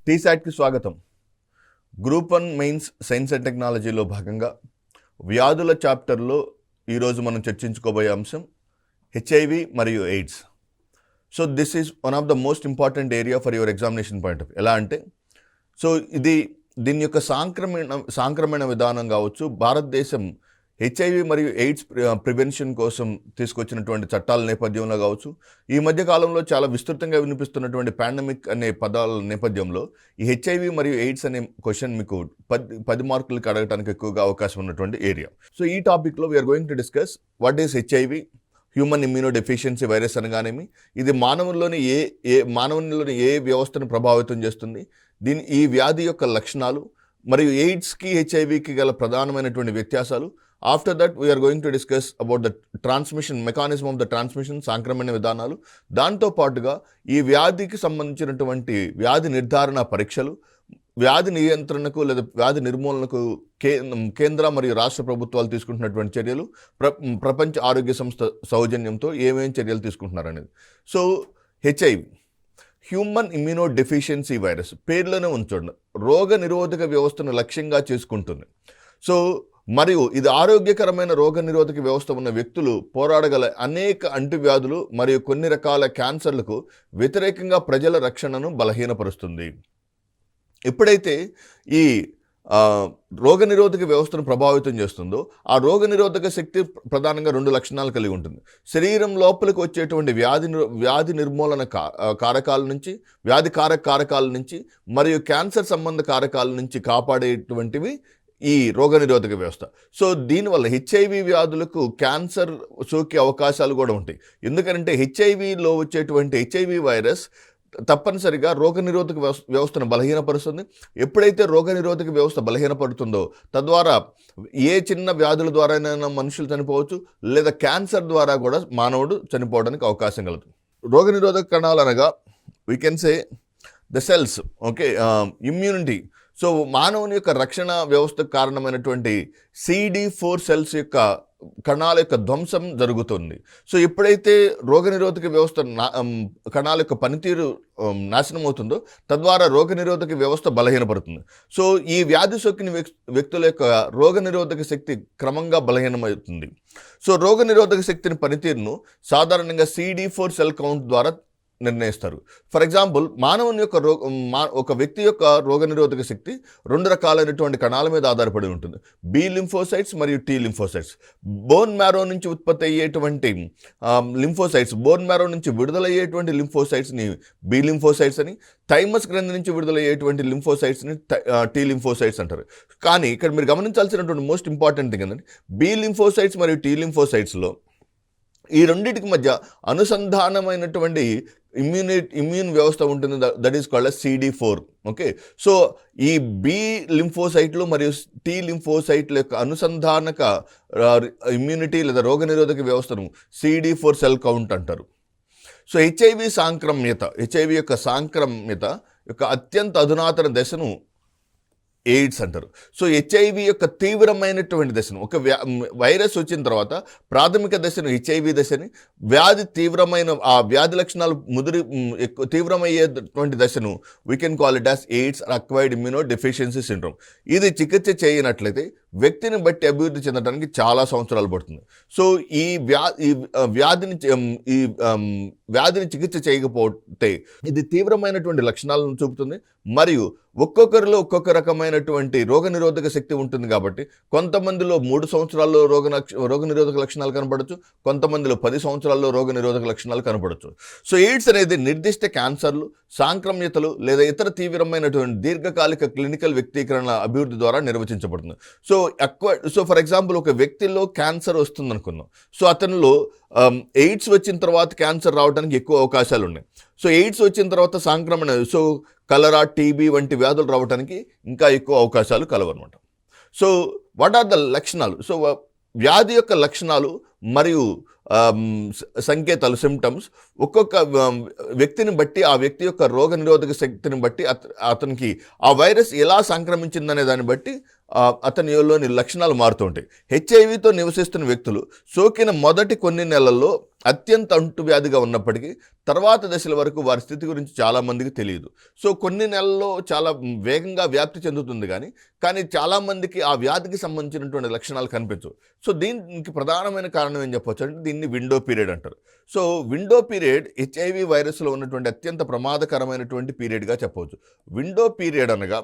టీసాట్కి స్వాగతం. Group 1 mains science and టెక్నాలజీలో భాగంగా వ్యాధుల చాప్టర్లో ఈరోజు మనం చర్చించుకోబోయే అంశం హెచ్ఐవి మరియు AIDS. So this is one of the most important area for your examination point of. ఎలా అంటే దీని యొక్క సాంక్రమణ విధానం కావచ్చు, భారతదేశం హెచ్ఐవి మరియు ఎయిడ్స్ ప్రివెన్షన్ కోసం తీసుకొచ్చినటువంటి చట్టాల నేపథ్యంలో కావచ్చు, ఈ మధ్య కాలంలో చాలా విస్తృతంగా వినిపిస్తున్నటువంటి పాండమిక్ అనే పదాల నేపథ్యంలో ఈ హెచ్ఐవి మరియు ఎయిడ్స్ అనే క్వశ్చన్ మీకు 10 మార్కులకి అడగడానికి ఎక్కువగా అవకాశం ఉన్నటువంటి ఏరియా. సో ఈ టాపిక్లో we are going to discuss what is HIV, human immuno deficiency virus అనగానేమి, ఇది మానవుల్లోని ఏ వ్యవస్థను ప్రభావితం చేస్తుంది, ఈ వ్యాధి యొక్క లక్షణాలు మరియు ఎయిడ్స్కి హెచ్ఐవికి గల ప్రధానమైనటువంటి వ్యత్యాసాలు. After that we're going to discuss about the transmission mechanism of the transmission, సాంక్రమణ విధానాలు. దాంతోపాటుగా ఈ వ్యాధికి సంబంధించినటువంటి వ్యాధి నిర్ధారణ పరీక్షలు, వ్యాధి నియంత్రణకు లేదా వ్యాధి నిర్మూలనకు కేంద్ర మరియు రాష్ట్ర ప్రభుత్వాలు తీసుకుంటున్నటువంటి చర్యలు, ప్రపంచ ఆరోగ్య సంస్థ సౌజన్యంతో ఏమేం చర్యలు తీసుకుంటున్నారు అనేది. So HIV, human immuno deficiency virus, పేర్లోనే ఉంచండి, రోగ నిరోధక వ్యవస్థను లక్ష్యంగా చేసుకుంటుంది. సో మరియు ఇది ఆరోగ్యకరమైన రోగ నిరోధక వ్యవస్థ ఉన్న వ్యక్తులు పోరాడగల అనేక అంటువ్యాధులు మరియు కొన్ని రకాల క్యాన్సర్లకు వ్యతిరేకంగా ప్రజల రక్షణను బలహీనపరుస్తుంది. ఎప్పుడైతే ఈ రోగనిరోధక వ్యవస్థను ప్రభావితం చేస్తుందో, ఆ రోగనిరోధక శక్తి ప్రధానంగా 2 లక్షణాలు కలిగి ఉంటుంది. శరీరం లోపలికి వచ్చేటువంటి వ్యాధి నిర్మూలన కారకాల నుంచి, వ్యాధి కారకాల నుంచి మరియు క్యాన్సర్ సంబంధ కారకాల నుంచి కాపాడేటువంటివి ఈ రోగనిరోధక వ్యవస్థ. సో దీనివల్ల హెచ్ఐవి వ్యాధులకు క్యాన్సర్ సోకే అవకాశాలు కూడా ఉంటాయి. ఎందుకంటే హెచ్ఐవిలో వచ్చేటువంటి హెచ్ఐవి వైరస్ తప్పనిసరిగా రోగనిరోధక వ్యవస్థను బలహీనపరుస్తుంది. ఎప్పుడైతే రోగనిరోధక వ్యవస్థ బలహీనపడుతుందో, తద్వారా ఏ చిన్న వ్యాధుల ద్వారానైనా మనుషులు చనిపోవచ్చు, లేదా క్యాన్సర్ ద్వారా కూడా మానవుడు చనిపోవడానికి అవకాశం కలదు. రోగనిరోధక కణాలు అనగా we can say the cells, okay, immunity. So మానవుని యొక్క రక్షణ వ్యవస్థకు కారణమైనటువంటి CD4 సెల్స్ యొక్క కణాల యొక్క ధ్వంసం జరుగుతుంది. సో ఎప్పుడైతే రోగనిరోధక వ్యవస్థ కణాల యొక్క పనితీరు నాశనం అవుతుందో, తద్వారా రోగనిరోధక వ్యవస్థ బలహీనపడుతుంది. సో ఈ వ్యాధి సోకిన వ్యక్తుల యొక్క రోగనిరోధక శక్తి క్రమంగా బలహీనమవుతుంది. సో రోగనిరోధక శక్తిని పనితీరును సాధారణంగా CD4 సెల్ కౌంట్ ద్వారా నిర్ణయిస్తారు. ఫర్ ఎగ్జాంపుల్, మానవుని యొక్క ఒక వ్యక్తి యొక్క రోగనిరోధక శక్తి 2 రకాలైనటువంటి కణాల మీద ఆధారపడి ఉంటుంది. బి లింఫోసైట్స్ మరియు టీ లింఫోసైట్స్. బోన్ మ్యారో నుంచి ఉత్పత్తి అయ్యేటువంటి లింఫోసైట్స్, బోన్ మ్యారో నుంచి విడుదలయ్యేటువంటి లింఫోసైట్స్ని బి లింఫోసైట్స్ అని, థైమస్ గ్రంథి నుంచి విడుదలయ్యేటువంటి లింఫోసైట్స్ని టీ లింఫోసైట్స్ అంటారు. కానీ ఇక్కడ మీరు గమనించాల్సినటువంటి మోస్ట్ ఇంపార్టెంట్ థింగ్ ఏంటంటే, బి లింఫోసైట్స్ మరియు టీ లింఫోసైట్స్లో ఈ రెండింటికి మధ్య అనుసంధానమైనటువంటి ఇమ్యూన్ వ్యవస్థ ఉంటుంది. That is called CD4. Okay, so ఈ బి లింఫోసైట్లు మరియు టీ లింఫోసైట్ల యొక్క అనుసంధానక ఇమ్యూనిటీ లేదా రోగనిరోధక వ్యవస్థను CD4 సెల్ కౌంట్ అంటారు. సో హెచ్ఐవి యొక్క సాంక్రమ్యత యొక్క అత్యంత అధునాతన దశను ఎయిడ్స్ అంటారు. సో హెచ్ఐవి యొక్క తీవ్రమైనటువంటి దశను, ఒక వైరస్ వచ్చిన తర్వాత ప్రాథమిక దశను హెచ్ఐవి దశని, వ్యాధి తీవ్రమైన ఆ వ్యాధి లక్షణాలు తీవ్రమయ్యేటువంటి దశను we can call it as AIDS acquired immunodeficiency syndrome. ఇది చికిత్స చేయనట్లయితే వ్యక్తిని బట్టి అభివృద్ధి చెందడానికి చాలా సంవత్సరాలు పడుతుంది. సో ఈ వ్యాధిని చికిత్స చేయకపోతే ఇది తీవ్రమైనటువంటి లక్షణాలను చూపుతుంది. మరియు ఒక్కొక్కరిలో ఒక్కొక్క రకమైనటువంటి రోగనిరోధక శక్తి ఉంటుంది. కాబట్టి కొంతమందిలో 3 సంవత్సరాల్లో రోగనిరోధక లక్షణాలు కనపడవచ్చు, కొంతమందిలో 10 సంవత్సరాల్లో రోగనిరోధక లక్షణాలు కనపడవచ్చు. సో ఎయిడ్స్ అనేది నిర్దిష్ట క్యాన్సర్లు, సాంక్రమ్యతలు లేదా ఇతర తీవ్రమైనటువంటి దీర్ఘకాలిక క్లినికల్ వ్యక్తీకరణ అభివృద్ధి ద్వారా నిర్వచించబడుతుంది. సో ఫర్ ఎగ్జాంపుల్, ఒక వ్యక్తిలో క్యాన్సర్ వస్తుంది అనుకుందాం. సో అతనిలో ఎయిడ్స్ వచ్చిన తర్వాత క్యాన్సర్ రావడానికి ఎక్కువ అవకాశాలు ఉన్నాయి. సో ఎయిడ్స్ వచ్చిన తర్వాత సాంక్రమణ, సో కలరా, టీబీ వంటి వ్యాధులు రావడానికి ఇంకా ఎక్కువ అవకాశాలు కలవన్నమాట. సో వాట్ ఆర్ ద లక్షణాలు? సో వ్యాధి యొక్క లక్షణాలు మరియు సంకేతాలు, సిమ్టమ్స్ ఒక్కొక్క వ్యక్తిని బట్టి, ఆ వ్యక్తి యొక్క రోగనిరోధక శక్తిని బట్టి, అతనికి ఆ వైరస్ ఎలా సంక్రమించిందనే దాన్ని బట్టి అతనిలోని లక్షణాలు మారుతూ ఉంటాయి. హెచ్ఐవితో నివసిస్తున్న వ్యక్తులు సోకిన మొదటి కొన్ని నెలల్లో అత్యంత అంటువ్యాధిగా ఉన్నప్పటికీ తర్వాత దశల వరకు వారి స్థితి గురించి చాలామందికి తెలియదు. సో కొన్ని నెలల్లో చాలా వేగంగా వ్యాప్తి చెందుతుంది కానీ చాలామందికి ఆ వ్యాధికి సంబంధించినటువంటి లక్షణాలు కనిపించవు. సో దీనికి ప్రధానమైన కారణం ఏం చెప్పొచ్చు అంటే దీన్ని విండో పీరియడ్ అంటారు. సో విండో పీరియడ్ హెచ్ఐవి వైరస్లో ఉన్నటువంటి అత్యంత ప్రమాదకరమైనటువంటి పీరియడ్గా చెప్పవచ్చు. విండో పీరియడ్ అనగా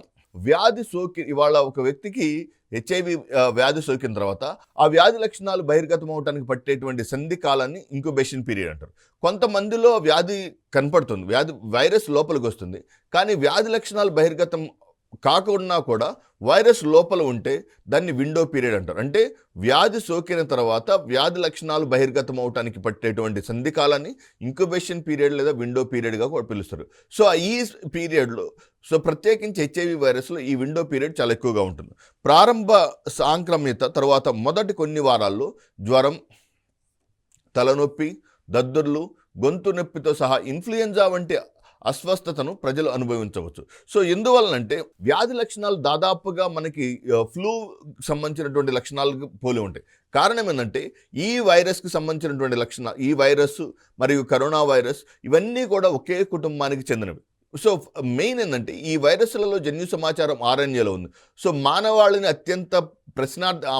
ఇవాళ ఒక వ్యక్తికి హెచ్ఐవి వ్యాధి సోకిన తర్వాత ఆ వ్యాధి లక్షణాలు బహిర్గతం అవడానికి పట్టేటువంటి సంధి కాలాన్ని ఇంక్యుబేషన్ పీరియడ్ అంటారు. కొంతమందిలో వ్యాధి కనపడుతుంది, వైరస్ లోపలికి వస్తుంది, కానీ వ్యాధి లక్షణాలు బహిర్గతం కాకుండా కూడా వైరస్ లోపల ఉంటే దాన్ని విండో పీరియడ్ అంటారు. అంటే వ్యాధి సోకిన తర్వాత వ్యాధి లక్షణాలు బహిర్గతం అవడానికి పట్టేటువంటి సంధి కాలాన్ని ఇంక్యుబేషన్ పీరియడ్ లేదా విండో పీరియడ్గా కూడా పిలుస్తారు. సో ఈ పీరియడ్లో ప్రత్యేకించి హెచ్ఐవి వైరస్లో ఈ విండో పీరియడ్ చాలా ఎక్కువగా ఉంటుంది. ప్రారంభ సాంక్రమ్యత తర్వాత మొదటి కొన్ని వారాల్లో జ్వరం, తలనొప్పి, దద్దుర్లు, గొంతు నొప్పితో సహా ఇన్ఫ్లుయెంజా వంటి అస్వస్థతను ప్రజలు అనుభవించవచ్చు. సో ఎందువలనంటే వ్యాధి లక్షణాలు దాదాపుగా మనకి ఫ్లూ సంబంధించినటువంటి లక్షణాలకు పోలి ఉంటాయి. కారణం ఏంటంటే ఈ వైరస్కి సంబంధించినటువంటి ఈ వైరస్ మరియు కరోనా వైరస్ ఇవన్నీ కూడా ఒకే కుటుంబానికి చెందినవి. సో మెయిన్ ఏంటంటే ఈ వైరస్లలో జన్యు సమాచారం ఆర్ఎన్ఏలో ఉంది. సో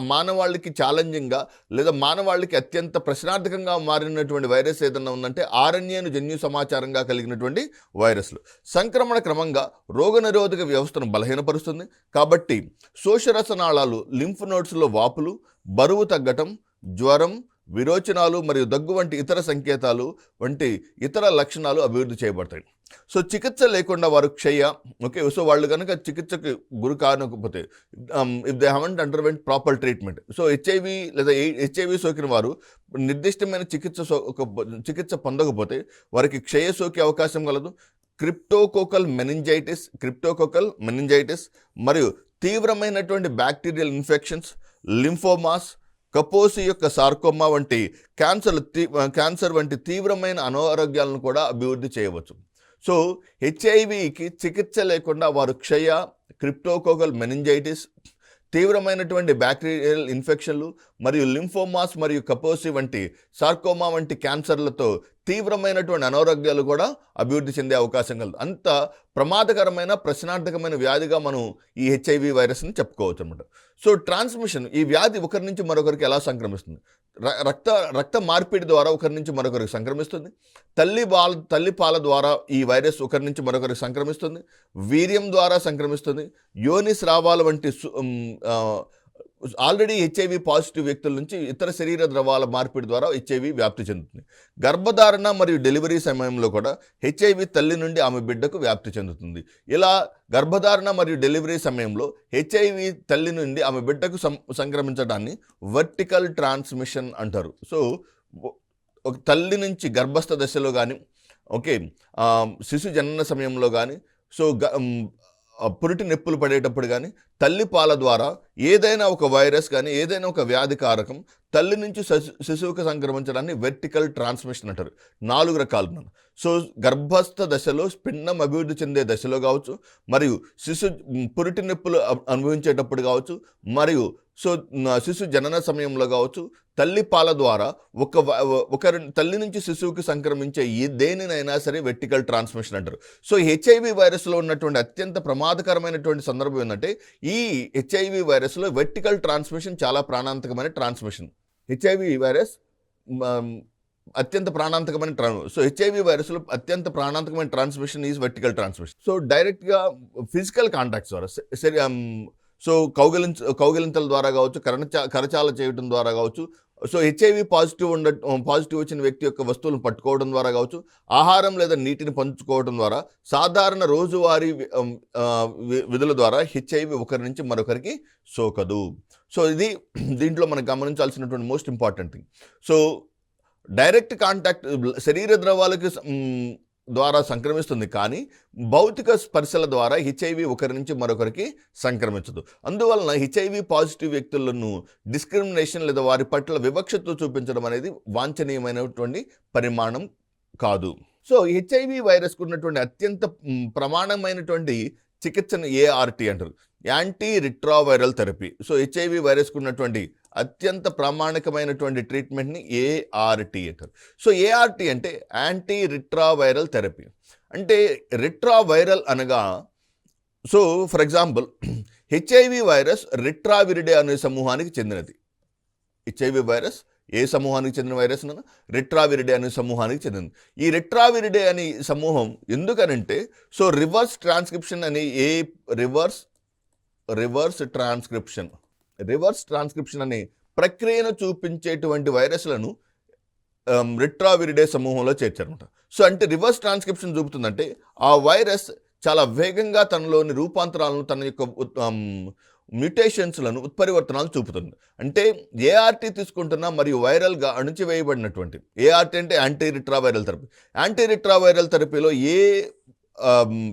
మానవాళికి ఛాలెంజింగ్గా లేదా మానవాళికి అత్యంత ప్రశ్నార్థకంగా మారినటువంటి వైరస్ ఏదన్నా ఉందంటే ఆర్ఎన్ఏను జన్యు సమాచారంగా కలిగినటువంటి వైరస్లు. సంక్రమణ క్రమంగా రోగనిరోధక వ్యవస్థను బలహీనపరుస్తుంది. కాబట్టి శోషరసనాళాలు, లింఫ్ నోడ్స్లో వాపులు, బరువు తగ్గటం, జ్వరం, విరోచనాలు మరియు దగ్గు వంటి ఇతర సంకేతాలు వంటి ఇతర లక్షణాలు అభివృద్ధి చేయబడతాయి. సో చికిత్స లేకుండా వారు సో వాళ్ళు కనుక చికిత్సకు గురి కానకపోతే if they haven't underwent proper treatment, so HIV సోకిన వారు నిర్దిష్టమైన చికిత్స పొందకపోతే వారికి క్షయ సోకే అవకాశం కలదు. క్రిప్టోకోకల్ మెనింజైటిస్ మరియు తీవ్రమైనటువంటి బ్యాక్టీరియల్ ఇన్ఫెక్షన్స్, లింఫోమాస్, కపోసి యొక్క సార్కోమా వంటి క్యాన్సర్ వంటి తీవ్రమైన అనారోగ్యాలను కూడా అభివృద్ధి చేయవచ్చు. సో హెచ్ఐవికి చికిత్స లేకుండా వారు క్షయ, క్రిప్టోకోకల్ మెనింజైటిస్, తీవ్రమైనటువంటి బ్యాక్టీరియల్ ఇన్ఫెక్షన్లు మరియు లింఫోమాస్ మరియు కపోసి వంటి సార్కోమా వంటి క్యాన్సర్లతో తీవ్రమైనటువంటి అనారోగ్యాలు కూడా అభివృద్ధి చెందే అవకాశం కలదు. అంత ప్రమాదకరమైన ప్రశ్నార్థకమైన వ్యాధిగా మనం ఈ హెచ్ఐవి వైరస్ని చెప్పుకోవచ్చు అనమాట. సో ట్రాన్స్మిషన్, ఈ వ్యాధి ఒకరి నుంచి మరొకరికి ఎలా సంక్రమిస్తుంది? రక్త మార్పిడి ద్వారా ఒకరి నుంచి మరొకరికి సంక్రమిస్తుంది. తల్లి పాల ద్వారా ఈ వైరస్ ఒకరి నుంచి మరొకరికి సంక్రమిస్తుంది. వీర్యం ద్వారా సంక్రమిస్తుంది. యోని స్రావాల వంటి ఆల్రెడీ హెచ్ఐవి పాజిటివ్ వ్యక్తుల నుంచి ఇతర శరీర ద్రవాల మార్పిడి ద్వారా హెచ్ఐవి వ్యాప్తి చెందుతుంది. గర్భధారణ మరియు డెలివరీ సమయంలో కూడా హెచ్ఐవి తల్లి నుండి ఆమె బిడ్డకు వ్యాప్తి చెందుతుంది. ఇలా గర్భధారణ మరియు డెలివరీ సమయంలో హెచ్ఐవి తల్లి నుండి ఆమె బిడ్డకు సంక్రమించడాన్ని వర్టికల్ ట్రాన్స్మిషన్ అంటారు. సో ఒక తల్లి నుంచి గర్భస్థ దశలో కానీ శిశు జనన సమయంలో కానీ పురిటి నొప్పులు పడేటప్పుడు కానీ తల్లి పాల ద్వారా ఏదైనా ఒక వైరస్ కానీ ఏదైనా ఒక వ్యాధి కారకం తల్లి నుంచి శిశువుకు సంక్రమించడాన్ని వెర్టికల్ ట్రాన్స్మిషన్ అంటారు. 4 రకాలు. సో గర్భస్థ దశలో పిండం అభివృద్ధి చెందే దశలో కావచ్చు, మరియు పురిటి నొప్పులు అనుభవించేటప్పుడు కావచ్చు, మరియు శిశు జనన సమయంలో కావచ్చు, తల్లి పాల ద్వారా తల్లి నుంచి శిశువుకి సంక్రమించే దేనినైనా సరే వెర్టికల్ ట్రాన్స్మిషన్ అంటారు. సో హెచ్ఐవి వైరస్లో ఉన్నటువంటి అత్యంత ప్రమాదకరమైనటువంటి సందర్భం ఏంటంటే ఈ హెచ్ఐవి వైరస్లో వెర్టికల్ ట్రాన్స్మిషన్ చాలా ప్రాణాంతకమైన ట్రాన్స్మిషన్. హెచ్ఐవి వైరస్ అత్యంత ప్రాణాంతకమైన సో హెచ్ఐవి వైరస్లో అత్యంత ప్రాణాంతకమైన transmission is vertical transmission. So డైరెక్ట్గా ఫిజికల్ కాంటాక్ట్స్ ద్వారా సో కౌగిలింతల ద్వారా కావచ్చు, కరచాల చేయడం ద్వారా కావచ్చు, సో హెచ్ఐవి పాజిటివ్ వచ్చిన వ్యక్తి యొక్క వస్తువులను పట్టుకోవడం ద్వారా కావచ్చు, ఆహారం లేదా నీటిని పంచుకోవడం ద్వారా, సాధారణ రోజువారీ విధుల ద్వారా హెచ్ఐవి ఒకరి నుంచి మరొకరికి సోకదు. సో దీంట్లో మనం గమనించాల్సినటువంటి most important thing. So direct contact శరీర ద్రవాలకి ద్వారా సంక్రమిస్తుంది, కానీ భౌతిక స్పర్శల ద్వారా హెచ్ఐవి ఒకరి నుంచి మరొకరికి సంక్రమించదు. అందువలన హెచ్ఐవి పాజిటివ్ వ్యక్తులను డిస్క్రిమినేషన్ లేదా వారి పట్ల వివక్షతో చూపించడం అనేది వాంఛనీయమైనటువంటి పరిమాణం కాదు. సో హెచ్ఐవి వైరస్కు ఉన్నటువంటి అత్యంత ప్రమాణమైనటువంటి చికిత్సను ART అంటారు, anti retroviral therapy. So HIV వైరస్కు ఉన్నటువంటి అత్యంత ప్రామాణికమైనటువంటి ట్రీట్మెంట్ని ఏఆర్టీ అంటారు. సో ఏఆర్టీ అంటే యాంటీ రిట్రావైరల్ థెరపీ. అంటే రిట్రావైరల్ అనగా, so for example HIV virus Retroviridae అనే సమూహానికి చెందినది. హెచ్ఐవి వైరస్ ఏ సమూహానికి చెందిన వైరస్ అన్న రిట్రావిరిడే అనే సమూహానికి చెందింది. ఈ రిట్రావిరిడే అనే సమూహం ఎందుకనంటే, సో రివర్స్ ట్రాన్స్క్రిప్షన్ అనే రివర్స్ ట్రాన్స్క్రిప్షన్ అనే ప్రక్రియను చూపించేటువంటి వైరస్లను రిట్రావిరిడే సమూహంలో చేర్చారనమాట. సో అంటే రివర్స్ ట్రాన్స్క్రిప్షన్ చూపుతుందంటే ఆ వైరస్ చాలా వేగంగా తనలోని రూపాంతరాలను, తన యొక్క మ్యూటేషన్స్లను, ఉత్పరివర్తనాలు చూపుతుంది. అంటే ఏఆర్టీ తీసుకుంటున్న మరియు వైరల్గా అణచివేయబడినటువంటి, ఏఆర్టీ అంటే anti retroviral therapy. Anti retroviral థెరపీలో ఏ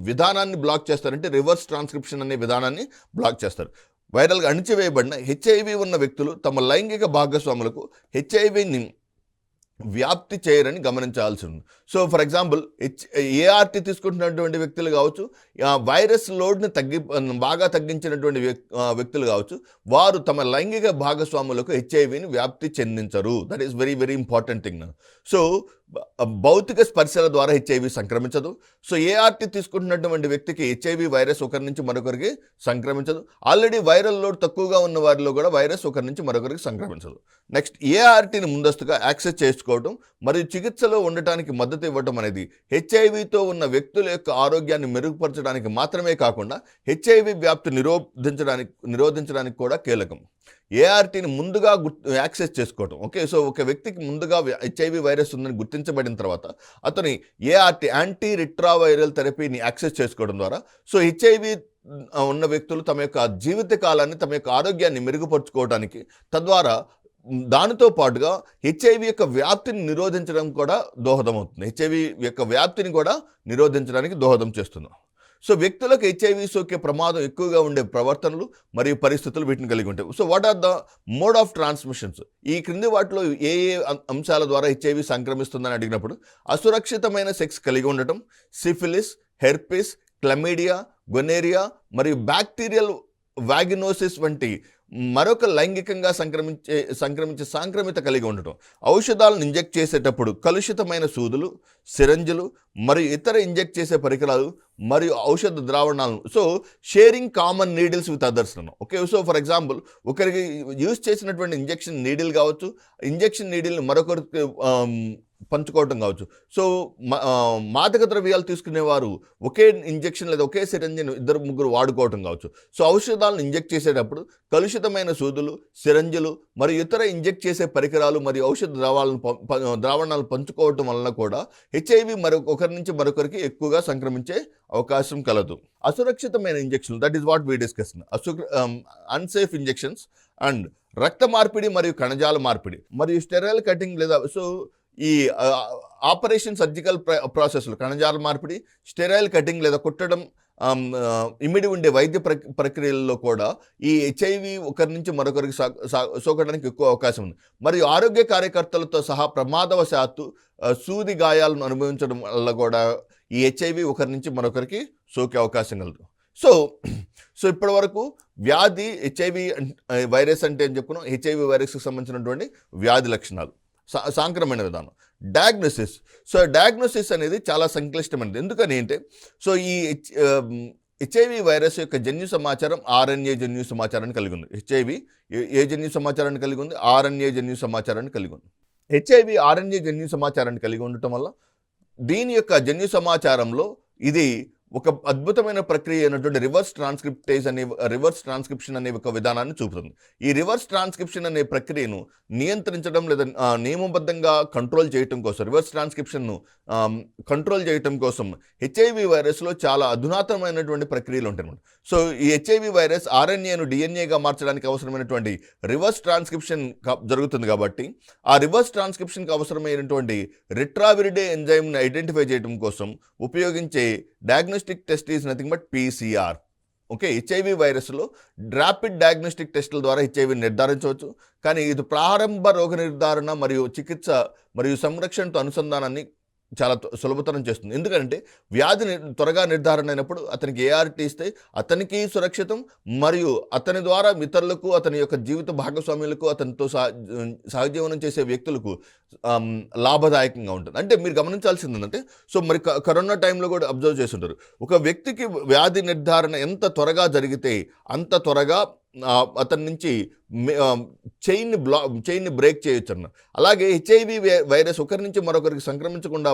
విధానాన్ని బ్లాక్ చేస్తారంటే రివర్స్ ట్రాన్స్క్రిప్షన్ అనే విధానాన్ని బ్లాక్ చేస్తారు. వైరల్గా అణచివేయబడిన హెచ్ఐవి ఉన్న వ్యక్తులు తమ లైంగిక భాగస్వాములకు హెచ్ఐవిని వ్యాప్తి చేయరని గమనించాల్సి ఉంది. సో ఫర్ ఎగ్జాంపుల్ ఏఆర్టీ తీసుకుంటున్నటువంటి వ్యక్తులు కావచ్చు, వైరస్ లోడ్ని బాగా తగ్గించినటువంటి వ్యక్తులు కావచ్చు, వారు తమ లైంగిక భాగస్వాములకు హెచ్ఐవిని వ్యాప్తి చెందించరు. That is very very important thing. So భౌతిక స్పర్శల ద్వారా హెచ్ఐవి సంక్రమించదు. సో ఏఆర్టీ తీసుకుంటున్నటువంటి వ్యక్తికి హెచ్ఐవి వైరస్ ఒకరి నుంచి మరొకరికి సంక్రమించదు. ఆల్రెడీ వైరల్ లోడ్ తక్కువగా ఉన్న వారిలో కూడా వైరస్ ఒకరి నుంచి మరొకరికి సంక్రమించదు. నెక్స్ట్, ఏఆర్టీని ముందస్తుగా యాక్సెస్ చేసుకోవడం మరియు చికిత్సలో ఉండటానికి మద్దతు ఇవ్వడం అనేది హెచ్ఐవితో ఉన్న వ్యక్తుల యొక్క ఆరోగ్యాన్ని మెరుగుపరచడానికి మాత్రమే కాకుండా హెచ్ఐవి వ్యాప్తి నిరోధించడానికి కూడా కీలకం. ఏఆర్టీని ముందుగా యాక్సెస్ చేసుకోవటం. ఓకే, సో ఒక వ్యక్తికి ముందుగా హెచ్ఐవి వైరస్ ఉందని గుర్తించబడిన తర్వాత అతని ఏఆర్టీ యాంటీ రిట్రావైరల్ థెరపీని యాక్సెస్ చేసుకోవడం ద్వారా సో హెచ్ఐవి ఉన్న వ్యక్తులు తమ యొక్క జీవిత కాలాన్ని, తమ యొక్క ఆరోగ్యాన్ని మెరుగుపరుచుకోవడానికి, తద్వారా దానితో పాటుగా హెచ్ఐవి యొక్క వ్యాప్తిని నిరోధించడం కూడా దోహదమవుతుంది. హెచ్ఐవి యొక్క వ్యాప్తిని కూడా నిరోధించడానికి దోహదం చేస్తున్నాం. సో వ్యక్తులకు హెచ్ఐవి సోకే ప్రమాదం ఎక్కువగా ఉండే ప్రవర్తనలు మరియు పరిస్థితులు వీటిని కలిగి ఉంటాయి. So what are the mode of transmissions? ఈ క్రింది వాటిలో ఏ అంశాల ద్వారా హెచ్ఐవి సంక్రమిస్తుందని అడిగినప్పుడు, అసురక్షితమైన సెక్స్ కలిగి ఉండటం, సిఫిలిస్, హెర్పిస్, క్లమీడియా, గొనేరియా మరియు బ్యాక్టీరియల్ వాగినోసిస్ వంటి మరొక లైంగికంగా సంక్రమించే సాంక్రమిత కలిగి ఉండటం, ఔషధాలను ఇంజెక్ట్ చేసేటప్పుడు కలుషితమైన సూదులు, సిరంజులు మరియు ఇతర ఇంజెక్ట్ చేసే పరికరాలు మరియు ఔషధ ద్రావణాలను, so sharing common needles with others. Okay, so for example ఒకరికి యూజ్ చేసినటువంటి ఇంజెక్షన్ నీడిల్ కావచ్చు, ఇంజెక్షన్ నీడిల్ని మరొకరికి పంచుకోవటం కావచ్చు. సో మాదక ద్రవ్యాలు తీసుకునేవారు ఒకే ఇంజెక్షన్ లేదా ఒకే సిరంజిని ఇద్దరు ముగ్గురు వాడుకోవటం కావచ్చు. సో ఔషధాలను ఇంజెక్ట్ చేసేటప్పుడు కలుషితమైన సూదులు, సిరంజులు మరియు ఇతర ఇంజెక్ట్ చేసే పరికరాలు మరియు ఔషధ ద్రావణాలను పంచుకోవటం వలన కూడా హెచ్ఐవి ఒకరి నుంచి మరొకరికి ఎక్కువగా సంక్రమించే అవకాశం కలదు. అసురక్షితమైన ఇంజెక్షన్లు, that is what we discuss. Unsafe injections and రక్త మార్పిడి మరియు కణజాల మార్పిడి మరియు స్టెరైల్ కటింగ్ లేదా సో ఈ ఆపరేషన్ సర్జికల్ ప్రాసెస్లు, కణజాల మార్పిడి, స్టెరైల్ కటింగ్ లేదా కుట్టడం, ఇమిడి ఉండే వైద్య ప్రక్రియల్లో కూడా ఈ హెచ్ఐవి ఒకరి నుంచి మరొకరికి సోకడానికి ఎక్కువ అవకాశం ఉంది. మరియు ఆరోగ్య కార్యకర్తలతో సహా ప్రమాదవశాత్తు సూది గాయాలను అనుభవించడం వల్ల కూడా ఈ హెచ్ఐవి ఒకరి నుంచి మరొకరికి సోకే అవకాశం కలదు. సో ఇప్పటి వరకు వ్యాధి, హెచ్ఐవి వైరస్ అంటే ఏం చెప్పుకున్నాం, హెచ్ఐవి వైరస్కి సంబంధించినటువంటి వ్యాధి లక్షణాలు, సాంక్రమణ విధానం, డయాగ్నోసిస్. సో డయాగ్నోసిస్ అనేది చాలా సంక్లిష్టమైనది. ఎందుకని అంటే సో ఈ హెచ్ఐవి వైరస్ యొక్క జన్యు సమాచారం ఆర్ఎన్ఏ జన్యు సమాచారాన్ని కలిగి ఉంది. హెచ్ఐవి ఏ జన్యు సమాచారాన్ని కలిగి ఉంది? ఆర్ఎన్ఏ జన్యు సమాచారాన్ని కలిగి ఉంది. హెచ్ఐవి ఆర్ఎన్ఏ జన్యు సమాచారాన్ని కలిగి ఉండటం వల్ల దీని యొక్క జన్యు సమాచారంలో ఇది ఒక అద్భుతమైన ప్రక్రియ అయినటువంటి రివర్స్ ట్రాన్స్క్రిప్షన్ అనే ఒక విధానాన్ని చూపుతుంది. ఈ రివర్స్ ట్రాన్స్క్రిప్షన్ అనే ప్రక్రియను నియంత్రించడం లేదా నియమబద్ధంగా కంట్రోల్ చేయటం కోసం, రివర్స్ ట్రాన్స్క్రిప్షన్ను కంట్రోల్ చేయటం కోసం హెచ్ఐవి వైరస్లో చాలా అధునాతనమైనటువంటి ప్రక్రియలు ఉంటాయి. సో ఈ హెచ్ఐవి వైరస్ ఆర్ఎన్ఏను డిఎన్ఏగా మార్చడానికి అవసరమైనటువంటి రివర్స్ ట్రాన్స్క్రిప్షన్ జరుగుతుంది. కాబట్టి ఆ రివర్స్ ట్రాన్స్క్రిప్షన్కి అవసరమైనటువంటి రిట్రావిరిడే ఎంజైమ్ని ఐడెంటిఫై చేయడం కోసం ఉపయోగించే diagnostic test is nothing but PCR. Okay, HIV వైరస్లో ర్యాపిడ్ డయాగ్నోస్టిక్ టెస్టుల ద్వారా హెచ్ఐవిని నిర్ధారించవచ్చు. కానీ ఇది ప్రారంభ రోగ నిర్ధారణ మరియు చికిత్స మరియు సంరక్షణతో అనుసంధానాన్ని చాలా సులభతరం చేస్తుంది. ఎందుకంటే వ్యాధి త్వరగా నిర్ధారణ అయినప్పుడు అతనికి ఏఆర్టీ ఇస్తే అతనికి సురక్షితం, మరియు అతని ద్వారా ఇతరులకు, అతని యొక్క జీవిత భాగస్వామ్యులకు, అతనితో సహజీవనం చేసే వ్యక్తులకు లాభదాయకంగా ఉంటుంది. అంటే మీరు గమనించాల్సింది ఏంటంటే, సో మరి కరోనా టైంలో కూడా అబ్జర్వ్ చేస్తుంటారు, ఒక వ్యక్తికి వ్యాధి నిర్ధారణ ఎంత త్వరగా జరిగితే అంత త్వరగా అతని నుంచి చైన్ని బ్రేక్ చేయొచ్చు అన్న. అలాగే హెచ్ఐవి వైరస్ ఒకరి నుంచి మరొకరికి సంక్రమించకుండా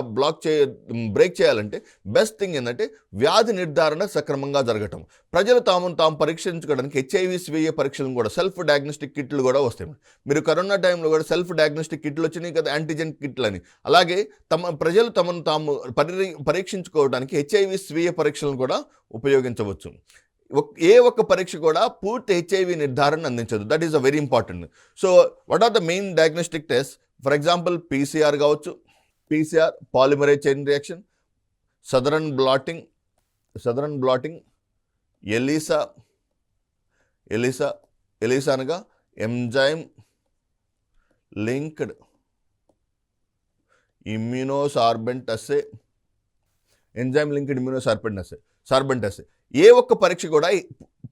బ్రేక్ చేయాలంటే బెస్ట్ థింగ్ ఏంటంటే వ్యాధి నిర్ధారణ సక్రమంగా జరగటం. ప్రజలు తాము పరీక్షించుకోవడానికి హెచ్ఐవి స్వీయ పరీక్షలను కూడా, సెల్ఫ్ డయాగ్నోస్టిక్ కిట్లు కూడా వస్తాయి. మీరు కరోనా టైంలో కూడా సెల్ఫ్ డయాగ్నోస్టిక్ కిట్లు వచ్చినాయి కదా, యాంటీజెన్ కిట్లు అని. అలాగే ప్రజలు తమను తాము పరీక్షించుకోవడానికి హెచ్ఐవి స్వీయ పరీక్షలను కూడా ఉపయోగించవచ్చు. ఏ ఒక్క పరీక్ష కూడా పూర్తి హెచ్ఐవి నిర్ధారణ అందించదు. That is a very important. So what are the main diagnostic test? For example PCR కావచ్చు, PCR, polymerase chain reaction, southern blotting, ELISA అనగా enzyme linked immunosorbent assay, sorbent assay. ఏ ఒక్క పరీక్ష కూడా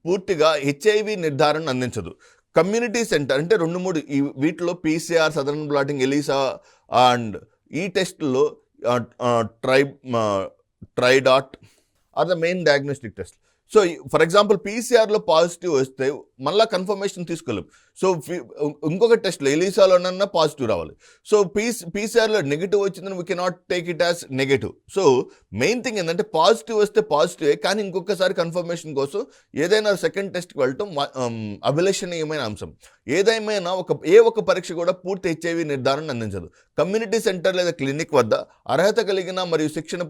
పూర్తిగా హెచ్ఐవి నిర్ధారణ అందించదు. కమ్యూనిటీ సెంటర్ అంటే 2-3 వీటిలో PCR, southern blotting, ELISA and ఈ టెస్ట్లో tridot are the main diagnostic test. So for example పీసీఆర్లో పాజిటివ్ వస్తే మళ్ళీ కన్ఫర్మేషన్ తీసుకోలేం. సో ఇంకొక టెస్ట్లో ఎలిసాలోనన్నా పాజిటివ్ రావాలి. సో పీసీఆర్లో నెగిటివ్ వచ్చిందని we cannot take it as negative. So main thing ఏంటంటే పాజిటివ్ వస్తే పాజిటివే, కానీ ఇంకొకసారి కన్ఫర్మేషన్ కోసం ఏదైనా సెకండ్ టెస్ట్కి వెళ్ళటం అభిలషణీయమైన అంశం. ఏదేమైనా ఏ ఒక్క పరీక్ష కూడా పూర్తి హెచ్ఐవి నిర్ధారణ అందించదు. కమ్యూనిటీ సెంటర్ లేదా క్లినిక్ వద్ద అర్హత కలిగిన మరియు శిక్షణ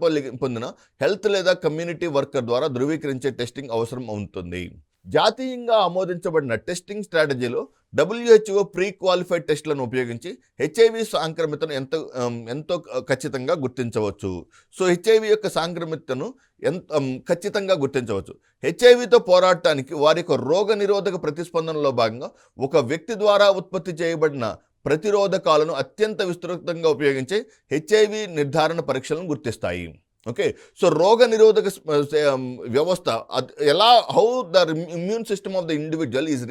పొందిన హెల్త్ లేదా కమ్యూనిటీ వర్కర్ ద్వారా ధృవీకరించే టెస్టింగ్ అవసరం అవుతుంది. జాతీయంగా ఆమోదించబడిన టెస్టింగ్ స్ట్రాటజీలో WHO ప్రీ క్వాలిఫైడ్ టెస్టులను ఉపయోగించి హెచ్ఐవి సాంక్రమితను ఎంతో ఖచ్చితంగా గుర్తించవచ్చు. సో హెచ్ఐవి యొక్క సాంక్రమితను ఖచ్చితంగా గుర్తించవచ్చు. హెచ్ఐవితో పోరాడటానికి వారి యొక్క రోగ నిరోధక ప్రతిస్పందనలో భాగంగా ఒక వ్యక్తి ద్వారా ఉత్పత్తి చేయబడిన ప్రతిరోధకాలను అత్యంత విస్తృతంగా ఉపయోగించే హెచ్ఐవి నిర్ధారణ పరీక్షలను గుర్తిస్తాయి. ఓకే, సో రోగ నిరోధక వ్యవస్థ how the immune system of the individual is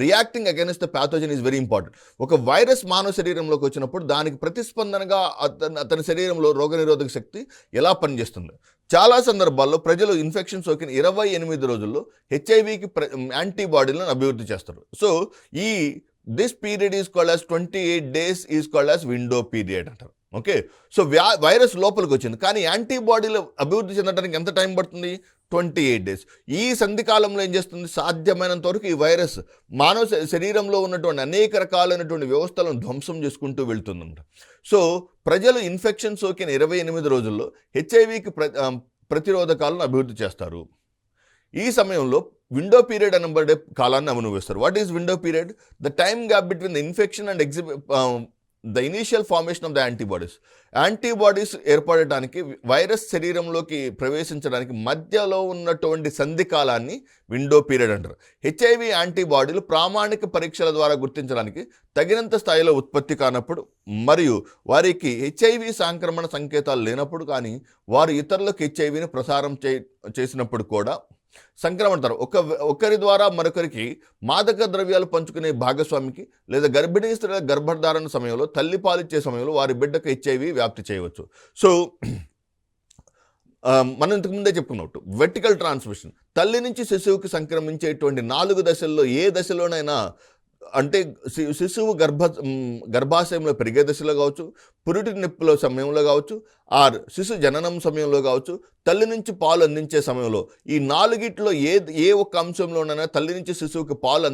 reacting against the pathogen is very important. ఒక వైరస్ మానవ శరీరంలోకి వచ్చినప్పుడు దానికి ప్రతిస్పందనగా అతని శరీరంలో రోగ నిరోధక శక్తి ఎలా పనిచేస్తుంది. చాలా సందర్భాల్లో ప్రజలు ఇన్ఫెక్షన్ సోకిన 28 రోజుల్లో హెచ్ఐవికి యాంటీబాడీలను అభివృద్ధి చేస్తారు. So this period is called as 28 days is called as window period అంటారు. ఓకే, సో వైరస్ లోపలికి వచ్చింది, కానీ యాంటీబాడీలు అభివృద్ధి చెందడానికి ఎంత టైం పడుతుంది? 28 days. ఈ సంధికాలంలో ఏం చేస్తుంది? సాధ్యమైనంత వరకు ఈ వైరస్ మానవ శరీరంలో ఉన్నటువంటి అనేక రకాలైనటువంటి వ్యవస్థలను ధ్వంసం చేసుకుంటూ వెళ్తుందంట. సో ప్రజలు ఇన్ఫెక్షన్ సోకిన 28 రోజుల్లో హెచ్ఐవికి ప్రతిరోధకాలను అభివృద్ధి చేస్తారు. ఈ సమయంలో విండో పీరియడ్ అనబడే కాలాన్ని అనుభవిస్తారు. What is window period? The time gap between the infection and the initial formation of the antibodies ఏర్పడటానికి వైరస్ శరీరంలోకి ప్రవేశించడానికి మధ్యలో ఉన్నటువంటి సంధి కాలాన్ని విండో పీరియడ్ అంటారు. హెచ్ఐవి యాంటీబాడీలు ప్రామాణిక పరీక్షల ద్వారా గుర్తించడానికి తగినంత స్థాయిలో ఉత్పత్తి కానప్పుడు, మరియు వారికి హెచ్ఐవి సంక్రమణ సంకేతాలు లేనప్పుడు, కానీ వారు ఇతరులకు హెచ్ఐవిని ప్రసారం చేసినప్పుడు కూడా సంక్రమణతారు. ఒకరి ద్వారా మరొకరికి మాదక ద్రవ్యాలు పంచుకునే భాగస్వామికి లేదా గర్భిణీ స్త్రీల గర్భధారణ సమయంలో, తల్లి పాలిచ్చే సమయంలో వారి బిడ్డకు హెచ్ఐవి వ్యాప్తి చేయవచ్చు. సో మనం ఇంతకుముందే చెప్పుకున్నట్టు వెర్టికల్ ట్రాన్స్మిషన్, తల్లి నుంచి శిశువుకి సంక్రమించేటువంటి 4 దశల్లో ఏ దశలోనైనా, అంటే శిశువు గర్భాశయంలో పెరిగే దశలో కావచ్చు, పురిటి నొప్పిలో సమయంలో కావచ్చు, ఆర్ శిశు జననం సమయంలో కావచ్చు, తల్లి నుంచి పాలు అందించే సమయంలో, ఈ 4గిట్లో ఏ ఒక్క అంశంలోనైనా తల్లి నుంచి శిశువుకి పాలు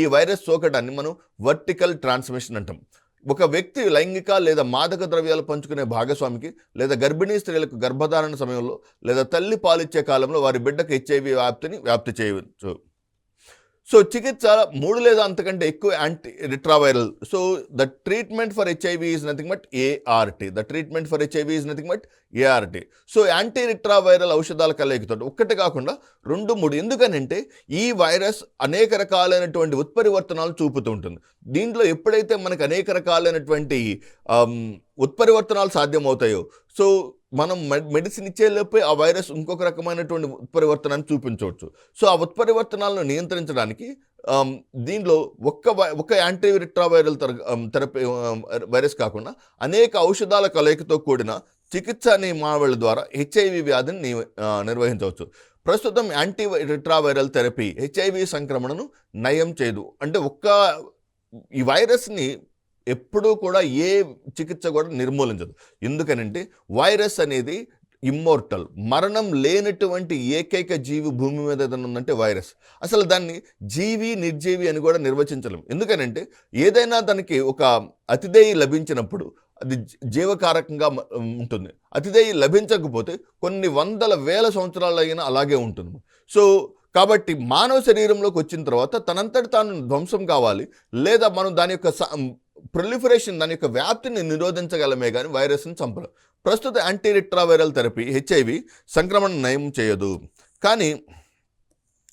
ఈ వైరస్ సోకడాన్ని మనం వర్టికల్ ట్రాన్స్మిషన్ అంటాం. ఒక వ్యక్తి లైంగిక లేదా మాదక ద్రవ్యాలు పంచుకునే భాగస్వామికి లేదా గర్భిణీ స్త్రీలకు గర్భధారణ సమయంలో లేదా తల్లి పాలిచ్చే కాలంలో వారి బిడ్డకు హెచ్ఐవి వ్యాప్తి చేయవచ్చు. సో చికిత్స 3 లేదా అంతకంటే ఎక్కువ anti retroviral. So the treatment for HIV is nothing but ART. So anti retroviral ఔషధాల కలయికతో ఒక్కటి కాకుండా 2-3, ఎందుకనంటే ఈ వైరస్ అనేక రకాలైనటువంటి ఉత్పరివర్తనాలు చూపుతూ ఉంటుంది. దీంట్లో ఎప్పుడైతే మనకు అనేక రకాలైనటువంటి ఉత్పరివర్తనాలు సాధ్యమవుతాయో, సో మనం మెడిసిన్ ఇచ్చేలోపే ఆ వైరస్ ఇంకొక రకమైనటువంటి ఉత్పరివర్తనాన్ని చూపించవచ్చు. సో ఆ ఉత్పరివర్తనాలను నియంత్రించడానికి దీనిలో ఒక్క యాంటీ రిట్రోవైరల్ థెరపీ వైరస్ కాకుండా అనేక ఔషధాల కలయికతో కూడిన చికిత్స నియమావళి ద్వారా హెచ్ఐవి వ్యాధిని నిర్వహించవచ్చు. ప్రస్తుతం యాంటీ రిట్రోవైరల్ థెరపీ హెచ్ఐవి సంక్రమణను నయం చేయదు. అంటే ఈ వైరస్ని ఎప్పుడూ కూడా ఏ చికిత్స కూడా నిర్మూలించదు. ఎందుకనంటే వైరస్ అనేది ఇమ్మోర్టల్, మరణం లేనటువంటి ఏకైక జీవి భూమి మీద ఏదైనా ఉందంటే వైరస్. అసలు దాన్ని జీవి నిర్జీవి అని కూడా నిర్వచించలేం. ఎందుకనంటే ఏదైనా దానికి ఒక అతిథేయి లభించినప్పుడు అది జీవకారకంగా ఉంటుంది. అతిథేయి లభించకపోతే కొన్ని వందల వేల సంవత్సరాలు అయినా అలాగే ఉంటుంది. సో కాబట్టి మానవ శరీరంలోకి వచ్చిన తర్వాత తనంతటి తాను ధ్వంసం కావాలి, లేదా మనం దాని యొక్క ప్రొలిఫరేషన్, దాని యొక్క వ్యాప్తిని నిరోధించగలమే కానీ వైరస్ని చంపలేం. ప్రస్తుత యాంటీ రిట్రోవైరల్ థెరపీ హెచ్ఐవి సంక్రమణ నయం చేయదు, కానీ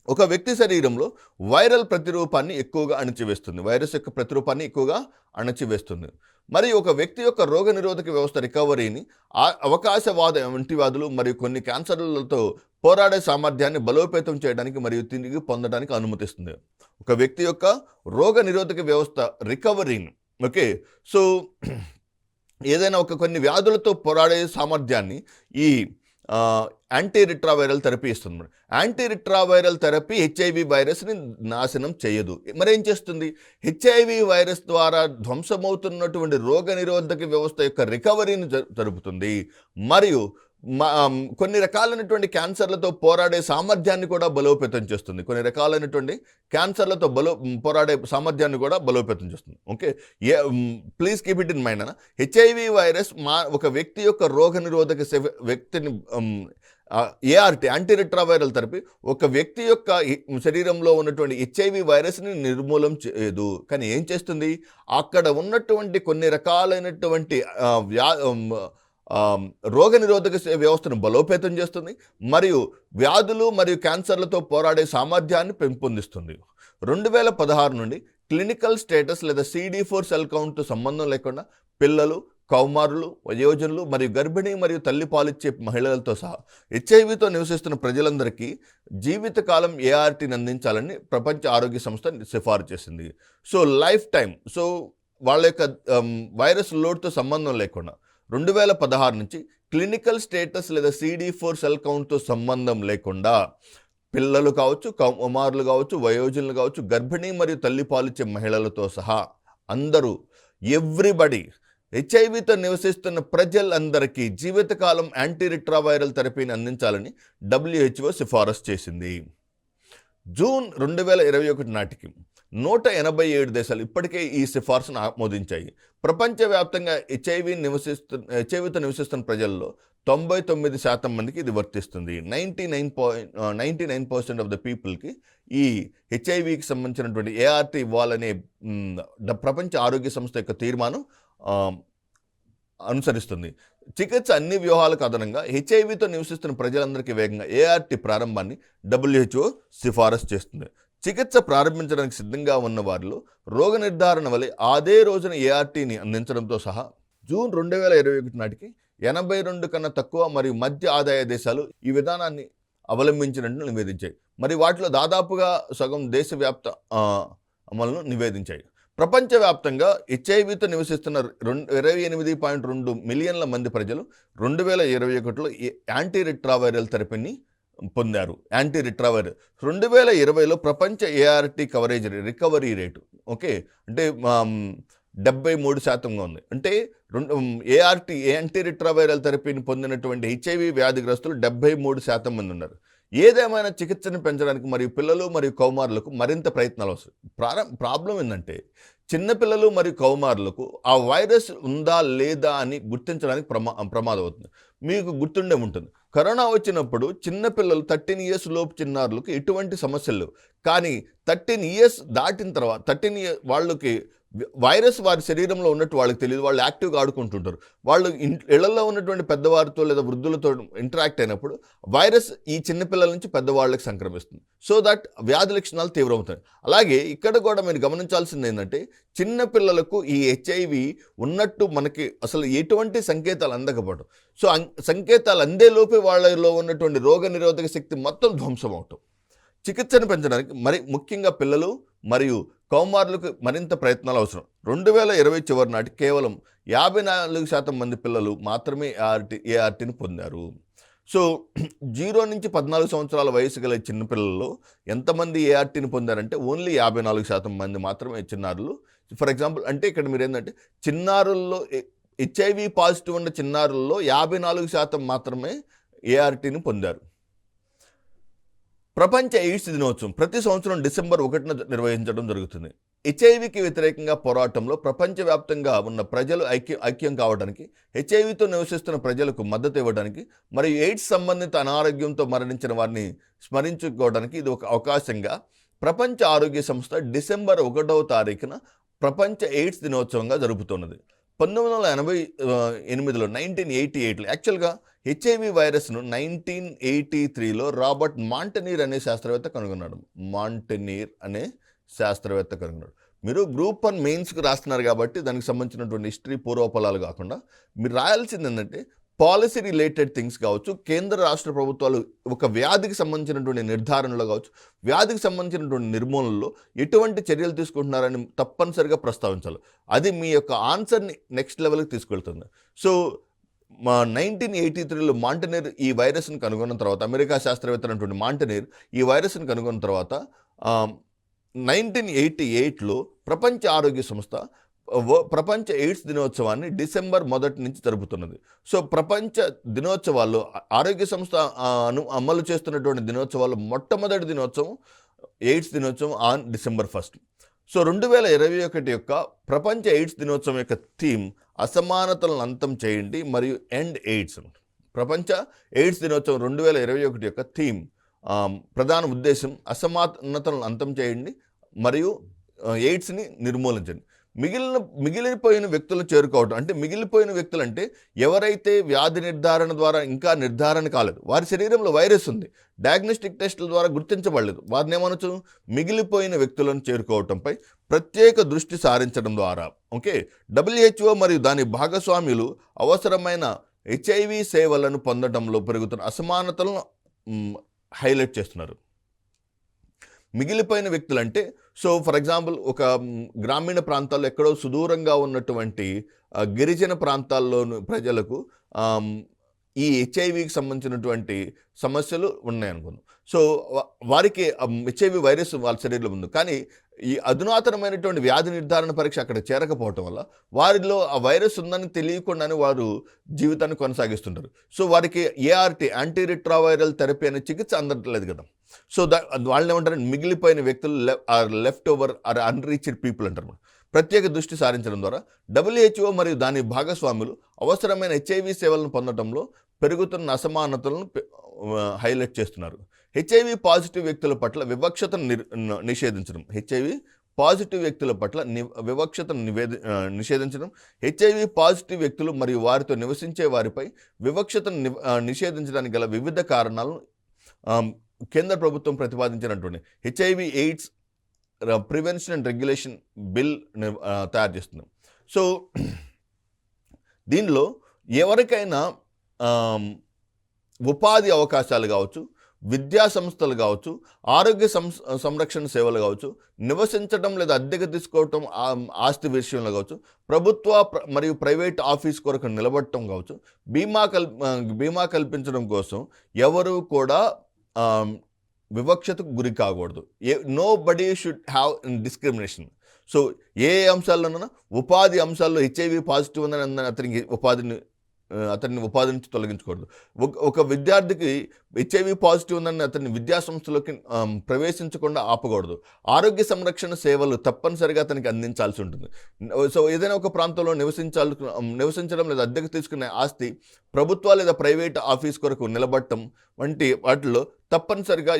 ఒక వ్యక్తి శరీరంలో వైరల్ ప్రతిరూపాన్ని ఎక్కువగా అణచివేస్తుంది. వైరస్ యొక్క ప్రతిరూపాన్ని ఎక్కువగా అణచివేస్తుంది. మరియు ఒక వ్యక్తి యొక్క రోగనిరోధక వ్యవస్థ రికవరీని, అవకాశవాద అంటివ్యాధులు మరియు కొన్ని క్యాన్సర్లతో పోరాడే సామర్థ్యాన్ని బలోపేతం చేయడానికి మరియు తిరిగి పొందడానికి అనుమతిస్తుంది. ఒక వ్యక్తి యొక్క రోగనిరోధక వ్యవస్థ రికవరీని, ఓకే, సో ఏదైనా కొన్ని వ్యాధులతో పోరాడే సామర్థ్యాన్ని ఈ యాంటీ రిట్రోవైరల్ థెరపీ ఇస్తుంది. యాంటీ రిట్రోవైరల్ థెరపీ హెచ్ఐవి వైరస్ని నాశనం చేయదు. మరేం చేస్తుంది? హెచ్ఐవి వైరస్ ద్వారా ధ్వంసమవుతున్నటువంటి రోగనిరోధక వ్యవస్థ యొక్క రికవరీని జరుపుతుంది మరియు కొన్ని రకాలైనటువంటి క్యాన్సర్లతో పోరాడే సామర్థ్యాన్ని కూడా బలోపేతం చేస్తుంది. కొన్ని రకాలైనటువంటి క్యాన్సర్లతో పోరాడే సామర్థ్యాన్ని కూడా బలోపేతం చేస్తుంది. Okay, please keep it in mind అన్న. హెచ్ఐవి వైరస్ ఒక వ్యక్తి యొక్క రోగనిరోధక వ్యక్తిని ఏఆర్టీ యాంటీ రిట్రోవైరల్ థెరపీ ఒక వ్యక్తి యొక్క శరీరంలో ఉన్నటువంటి హెచ్ఐవి వైరస్ని నిర్మూలం చేయదు, కానీ ఏం చేస్తుంది? అక్కడ ఉన్నటువంటి కొన్ని రకాలైనటువంటి రోగనిరోధక వ్యవస్థను బలోపేతం చేస్తుంది మరియు వ్యాధులు మరియు క్యాన్సర్లతో పోరాడే సామర్థ్యాన్ని పెంపొందిస్తుంది. 2016 నుండి క్లినికల్ స్టేటస్ లేదా CD4 సెల్ కౌంట్తో సంబంధం లేకుండా పిల్లలు, కౌమారులు, వయోజనులు మరియు గర్భిణీ మరియు తల్లి పాలిచ్చే మహిళలతో సహా హెచ్ఐవితో నివసిస్తున్న ప్రజలందరికీ జీవితకాలం ఏఆర్టీని అందించాలని ప్రపంచ ఆరోగ్య సంస్థ సిఫారు చేసింది. సో లైఫ్ టైం, సో వాళ్ళ యొక్క వైరస్ లోడ్తో సంబంధం లేకుండా 2016 నుంచి క్లినికల్ స్టేటస్ లేదా CD4 సెల్ కౌంట్తో సంబంధం లేకుండా పిల్లలు కావచ్చు, కౌమారులు కావచ్చు, వయోజనులు కావచ్చు, గర్భిణీ మరియు తల్లి పాలిచ్చే మహిళలతో సహా అందరూ, ఎవ్రీబడి, హెచ్ఐవితో నివసిస్తున్న ప్రజలందరికీ జీవితకాలం యాంటీ రిట్రోవైరల్ థెరపీని అందించాలని WHO సిఫారసు చేసింది. జూన్ 2021 నాటికి 187 దేశాలు ఇప్పటికే ఈ సిఫార్సును ఆమోదించాయి. ప్రపంచవ్యాప్తంగా హెచ్ఐవితో నివసిస్తున్న ప్రజల్లో 99% మందికి ఇది వర్తిస్తుంది. 99% ఆఫ్ ద పీపుల్కి ఈ హెచ్ఐవికి సంబంధించినటువంటి ఏఆర్టీ ఇవ్వాలనే ప్రపంచ ఆరోగ్య సంస్థ యొక్క తీర్మానం అనుసరిస్తుంది. చికిత్స అన్ని వ్యూహాలకు అదనంగా హెచ్ఐవితో నివసిస్తున్న ప్రజలందరికీ వేగంగా ఏఆర్టీ ప్రారంభాన్ని WHO సిఫారసు చేస్తుంది. చికిత్స ప్రారంభించడానికి సిద్ధంగా ఉన్న వారిలో రోగ నిర్ధారణ వలె అదే రోజున ఏఆర్టీని అందించడంతో సహా జూన్ 2021 నాటికి 82 కన్నా తక్కువ మరియు మధ్య ఆదాయ దేశాలు ఈ విధానాన్ని అవలంబించినట్టు నివేదించాయి. మరి వాటిలో దాదాపుగా సగం దేశవ్యాప్త అమలును నివేదించాయి. ప్రపంచవ్యాప్తంగా హెచ్ఐవితో నివసిస్తున్న 28.2 మిలియన్ల మంది ప్రజలు 2021లో యాంటీ రిట్రోవైరల్ థెరపీని పొందారు. యాంటీ రిట్రోవైరల్ 2020లో ప్రపంచ ART coverage recovery rate, okay, అంటే 73% ఉంది. అంటే యాంటీ రిట్రోవైరల్ థెరపీని పొందినటువంటి హెచ్ఐవి వ్యాధిగ్రస్తులు 73% మంది ఉన్నారు. ఏదేమైనా చికిత్సను పెంచడానికి మరియు పిల్లలు మరియు కౌమారులకు మరింత ప్రయత్నాలు అవసరం. ప్రాబ్లం ఏంటంటే చిన్నపిల్లలు మరియు కౌమారులకు ఆ వైరస్ ఉందా లేదా అని గుర్తించడానికి ప్రమాదం అవుతుంది. మీకు గుర్తుండే ఉంటుంది, కరోనా వచ్చినప్పుడు చిన్నపిల్లలు 13 ఇయర్స్ లోపు చిన్నారులకు ఎటువంటి సమస్యలు లేవు. కానీ 13 ఇయర్స్ దాటిన తర్వాత వాళ్ళకి వైరస్ వారి శరీరంలో ఉన్నట్టు వాళ్ళకి తెలియదు. వాళ్ళు యాక్టివ్గా ఆడుకుంటుంటారు. వాళ్ళు ఇళ్లలో ఉన్నటువంటి పెద్దవారితో లేదా వృద్ధులతో ఇంటరాక్ట్ అయినప్పుడు వైరస్ ఈ చిన్నపిల్లల నుంచి పెద్దవాళ్ళకి సంక్రమిస్తుంది. సో దట్ వ్యాధి లక్షణాలు తీవ్రమవుతాయి. అలాగే ఇక్కడ కూడా మీరు గమనించాల్సింది ఏంటంటే చిన్న పిల్లలకు ఈ హెచ్ఐవి ఉన్నట్టు మనకి అసలు ఎటువంటి సంకేతాలు అందకపోవడం. సో సంకేతాలు అందేలోపే వాళ్ళలో ఉన్నటువంటి రోగ నిరోధక శక్తి మొత్తం ధ్వంసం అవటం. చికిత్సను పెంచడానికి మరి ముఖ్యంగా పిల్లలు మరియు కౌమారులకు మరింత ప్రయత్నాలు అవసరం. 2020 చివరి నాటి కేవలం 54% మంది పిల్లలు మాత్రమే ఏఆర్టీని పొందారు. సో 0 నుంచి 14 సంవత్సరాల వయసు గల చిన్నపిల్లల్లో ఎంతమంది ఏఆర్టీని పొందారంటే ఓన్లీ 54% మంది మాత్రమే చిన్నారులు. ఫర్ ఎగ్జాంపుల్ అంటే ఇక్కడ మీరు ఏంటంటే చిన్నారుల్లో హెచ్ఐవి పాజిటివ్ ఉన్న చిన్నారుల్లో 54% మాత్రమే ఏఆర్టీని పొందారు. ప్రపంచ ఎయిడ్స్ దినోత్సవం ప్రతి సంవత్సరం డిసెంబర్ 1న నిర్వహించడం జరుగుతుంది. హెచ్ఐవికి వ్యతిరేకంగా పోరాటంలో ప్రపంచవ్యాప్తంగా ఉన్న ప్రజలు ఐక్యం కావడానికి, హెచ్ఐవితో నివసిస్తున్న ప్రజలకు మద్దతు ఇవ్వడానికి మరియు ఎయిడ్స్ సంబంధిత అనారోగ్యంతో మరణించిన వారిని స్మరించుకోవడానికి ఇది ఒక అవకాశంగా ప్రపంచ ఆరోగ్య సంస్థ డిసెంబర్ 1వ తారీఖున ప్రపంచ ఎయిడ్స్ దినోత్సవంగా జరుపుతున్నది. 1988లో 1988లో యాక్చువల్గా హెచ్ఐవి వైరస్ను 1983లో రాబర్ట్ మాంటనీర్ అనే శాస్త్రవేత్త కనుగొన్నాడు. మీరు గ్రూప్ 1 మెయిన్స్కి రాస్తున్నారు కాబట్టి దానికి సంబంధించినటువంటి హిస్టరీ పూర్వఫలాలు కాకుండా మీరు రాయాల్సింది ఏంటంటే పాలసీ రిలేటెడ్ థింగ్స్ కావచ్చు, కేంద్ర రాష్ట్ర ప్రభుత్వాలు ఒక వ్యాధికి సంబంధించినటువంటి నిర్ధారణలో కావచ్చు, వ్యాధికి సంబంధించినటువంటి నిర్మూలనలో ఎటువంటి చర్యలు తీసుకుంటున్నారని తప్పనిసరిగా ప్రస్తావించాలి. అది మీ యొక్క ఆన్సర్ని నెక్స్ట్ లెవెల్కి తీసుకెళ్తుంది. సో 1983లో మాంటనీర్ ఈ వైరస్ని కనుగొన్న తర్వాత, అమెరికా శాస్త్రవేత్త అయినటువంటి మాంటనీర్ ఈ వైరస్ని కనుగొన్న తర్వాత 1988లో ప్రపంచ ఆరోగ్య సంస్థ ప్రపంచ ఎయిడ్స్ దినోత్సవాన్ని డిసెంబర్ 1 నుంచి జరుపుతున్నది. సో ప్రపంచ దినోత్సవాల్లో ఆరోగ్య సంస్థ అమలు చేస్తున్నటువంటి దినోత్సవాల్లో మొట్టమొదటి దినోత్సవం ఎయిడ్స్ దినోత్సవం ఆన్ డిసెంబర్ 1. సో 2021 యొక్క ప్రపంచ ఎయిడ్స్ దినోత్సవం యొక్క థీమ్ అసమానతలను అంతం చేయండి మరియు ఎండ్ ఎయిడ్స్. ప్రపంచ ఎయిడ్స్ దినోత్సవం 2021 యొక్క థీమ్ ప్రధాన ఉద్దేశం అసమానతలను అంతం చేయండి మరియు ఎయిడ్స్ని నిర్మూలించండి. మిగిలిపోయిన వ్యక్తులను చేరుకోవడం అంటే మిగిలిపోయిన వ్యక్తులు అంటే ఎవరైతే వ్యాధి నిర్ధారణ ద్వారా ఇంకా నిర్ధారణ కాలేదు, వారి శరీరంలో వైరస్ ఉంది, డయాగ్నోస్టిక్ టెస్టుల ద్వారా గుర్తించబడలేదు, వారిని ఏమనొచ్చు మిగిలిపోయిన వ్యక్తులను చేరుకోవటంపై ప్రత్యేక దృష్టి సారించడం ద్వారా WHO మరియు దాని భాగస్వాములు అవసరమైన హెచ్ఐవి సేవలను పొందడంలో పెరుగుతున్న అసమానతలను హైలైట్ చేస్తున్నారు. మిగిలిపోయిన వ్యక్తులు అంటే సో ఫర్ ఎగ్జాంపుల్ ఒక గ్రామీణ ప్రాంతాల్లో ఎక్కడో సుదూరంగా ఉన్నటువంటి గిరిజన ప్రాంతాల్లోని ప్రజలకు ఈ హెచ్ఐవికి సంబంధించినటువంటి సమస్యలు ఉన్నాయనుకుందాం. సో వారికి హెచ్ఐవి వైరస్ వాళ్ళ శరీరంలో ఉంది, కానీ ఈ అధునాతనమైనటువంటి వ్యాధి నిర్ధారణ పరీక్ష అక్కడ చేరకపోవటం వల్ల వారిలో ఆ వైరస్ ఉందని తెలియకుండానే వారు జీవితాన్ని కొనసాగిస్తుంటారు. సో వారికి ఏఆర్టీ యాంటీ రిట్రోవైరల్ థెరపీ అనే చికిత్స అందట్లేదు కదా. సో వాళ్ళని ఏమంటారు మిగిలిపోయిన వ్యక్తులు left over or unreached people అంటారు. ప్రత్యేక దృష్టి సారించడం ద్వారా WHO మరియు దాని భాగస్వాములు అవసరమైన హెచ్ఐవి సేవలను పొందడంలో పెరుగుతున్న అసమానతలను హైలైట్ చేస్తున్నారు. హెచ్ఐవి పాజిటివ్ వ్యక్తుల పట్ల వివక్షతను నిషేధించడం, హెచ్ఐవి పాజిటివ్ వ్యక్తుల పట్ల వివక్షతను నిషేధించడం, హెచ్ఐవి పాజిటివ్ వ్యక్తులు మరియు వారితో నివసించే వారిపై వివక్షతను నిషేధించడానికి గల వివిధ కారణాలను కేంద్ర ప్రభుత్వం ప్రతిపాదించినటువంటి HIV AIDS prevention and regulation bill తయారు చేస్తుంది. సో దీనిలో ఎవరికైనా ఉపాధి అవకాశాలు కావచ్చు, విద్యా సంస్థలు కావచ్చు, ఆరోగ్య సంరక్షణ సేవలు కావచ్చు, నివసించడం లేదా అద్దెకు తీసుకోవటం ఆస్తి విషయంలో కావచ్చు, ప్రభుత్వ మరియు ప్రైవేట్ ఆఫీస్ కొరకు నిలబడటం కావచ్చు, బీమా కల్పించడం కోసం ఎవరు కూడా వివక్షతకు గురి కాకూడదు. Nobody should have discrimination. So ఏ అంశాల్లోనైనా ఉపాధి అంశాల్లో హెచ్ఐవి పాజిటివ్ ఉందని అతన్ని ఉపాధి నుంచి తొలగించకూడదు. ఒక విద్యార్థికి హెచ్ఐవి పాజిటివ్ ఉందని అతన్ని విద్యా సంస్థలోకి ప్రవేశించకుండా ఆపకూడదు. ఆరోగ్య సంరక్షణ సేవలు తప్పనిసరిగా అతనికి అందించాల్సి ఉంటుంది. సో ఏదైనా ఒక ప్రాంతంలో నివసించడం లేదా అద్దెకు తీసుకునే ఆస్తి ప్రభుత్వ లేదా ప్రైవేట్ ఆఫీస్ కొరకు నిలబడటం వంటి వాటిలో తప్పనిసరిగా